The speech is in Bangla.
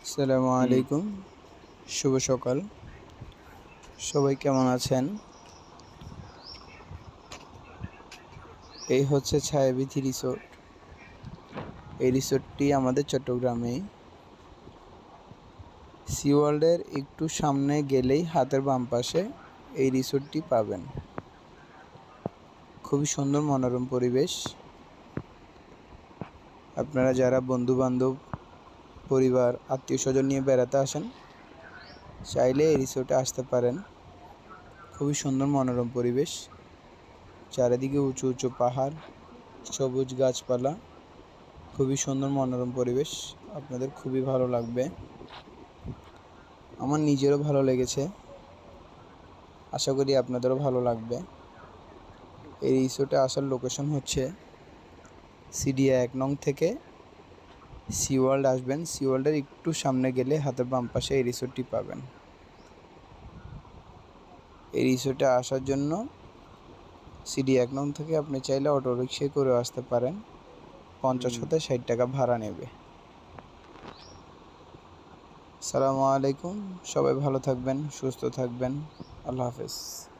আসসালামু হুম, আলাইকুম। শুভ সকাল। সবাই কেমন আছেন? এই হচ্ছে ছায়াবীথি রিসোর্ট। এই রিসোর্টটি আমাদের চট্টগ্রামেই। সি ওয়ার্ল্ডের একটু সামনে গেলেই হাতের বাম পাশে এই রিসোর্টটি পাবেন। খুবই সুন্দর মনোরম পরিবেশ। আপনারা যারা বন্ধু-বান্ধব, পরিবার, আত্মীয়স্বজন নিয়ে বেড়াতে আসেন, চাইলে এই রিসোর্টে আসতে পারেন। খুবই সুন্দর মনোরম পরিবেশ। চারিদিকে উঁচু, উঁচু পাহাড়, সবুজ গাছপালা। খুবই সুন্দর মনোরম পরিবেশ। আপনাদের খুবই ভালো লাগবে। আমার নিজেরও ভালো লেগেছে। আশা করি আপনাদেরও ভালো লাগবে। এই রিসোর্টে আসার লোকেশন হচ্ছে সিডিএ ১ নং থেকে সি ওয়ার্ল্ড আসবেন। সি ওয়ার্ল্ডের একটু সামনে গেলে হাতের বাম পাশে এই রিসোর্টটি পাবেন। এই রিসোর্টে আসার জন্য সিডিএ ১ নং থেকে আপনি চাইলে অটোরিকশায় করেও আসতে পারেন। ৫০ হুম। হতে ৬০ টাকা ভাড়া নেবে। আসসালামু আলাইকুম। সবাই ভালো থাকবেন, সুস্থ থাকবেন। আল্লাহ হাফেজ।